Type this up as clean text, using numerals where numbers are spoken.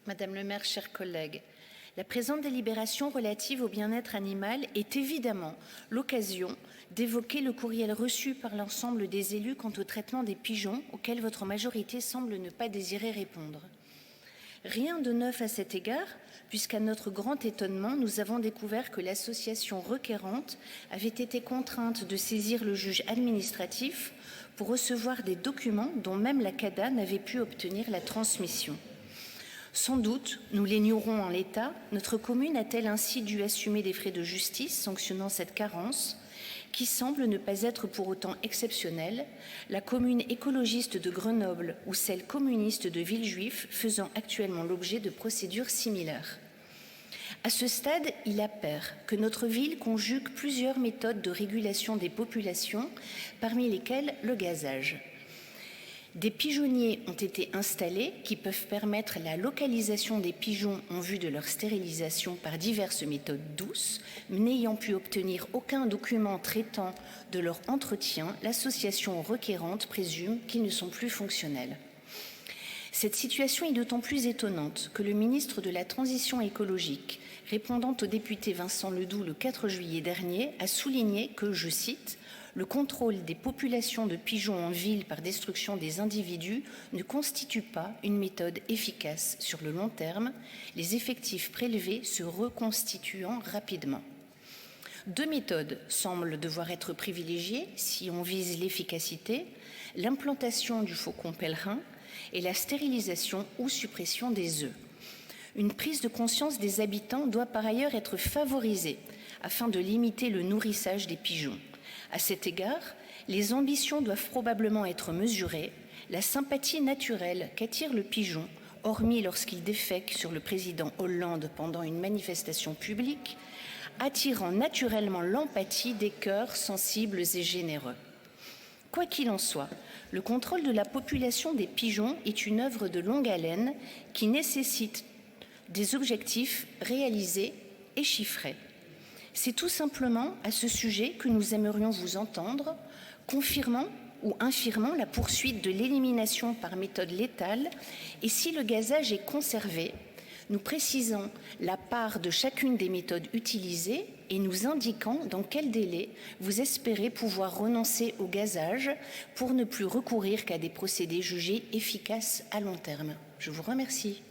Madame le maire, chers collègues, la présente délibération relative au bien-être animal est évidemment l'occasion d'évoquer le courriel reçu par l'ensemble des élus quant au traitement des pigeons auquel votre majorité semble ne pas désirer répondre. Rien de neuf à cet égard, puisqu'à notre grand étonnement, nous avons découvert que l'association requérante avait été contrainte de saisir le juge administratif pour recevoir des documents dont même la CADA n'avait pu obtenir la transmission. Sans doute, nous l'ignorons en l'état, notre commune a-t-elle ainsi dû assumer des frais de justice sanctionnant cette carence, qui semble ne pas être pour autant exceptionnelle, la commune écologiste de Grenoble ou celle communiste de Villejuif faisant actuellement l'objet de procédures similaires. À ce stade, il apparaît que notre ville conjugue plusieurs méthodes de régulation des populations, parmi lesquelles le gazage. Des pigeonniers ont été installés qui peuvent permettre la localisation des pigeons en vue de leur stérilisation par diverses méthodes douces, mais n'ayant pu obtenir aucun document traitant de leur entretien, l'association requérante présume qu'ils ne sont plus fonctionnels. Cette situation est d'autant plus étonnante que le ministre de la Transition écologique, répondant au député Vincent Ledoux le 4 juillet dernier, a souligné que, je cite, « le contrôle des populations de pigeons en ville par destruction des individus ne constitue pas une méthode efficace sur le long terme, les effectifs prélevés se reconstituant rapidement ». Deux méthodes semblent devoir être privilégiées si on vise l'efficacité, l'implantation du faucon pèlerin et la stérilisation ou suppression des œufs. Une prise de conscience des habitants doit par ailleurs être favorisée afin de limiter le nourrissage des pigeons. À cet égard, les ambitions doivent probablement être mesurées, la sympathie naturelle qu'attire le pigeon, hormis lorsqu'il défèque sur le président Hollande pendant une manifestation publique, attirant naturellement l'empathie des cœurs sensibles et généreux. Quoi qu'il en soit, le contrôle de la population des pigeons est une œuvre de longue haleine qui nécessite des objectifs réalisés et chiffrés. C'est tout simplement à ce sujet que nous aimerions vous entendre, confirmant ou infirmant la poursuite de l'élimination par méthode létale et si le gazage est conservé, nous précisons la part de chacune des méthodes utilisées et nous indiquant dans quel délai vous espérez pouvoir renoncer au gazage pour ne plus recourir qu'à des procédés jugés efficaces à long terme. Je vous remercie.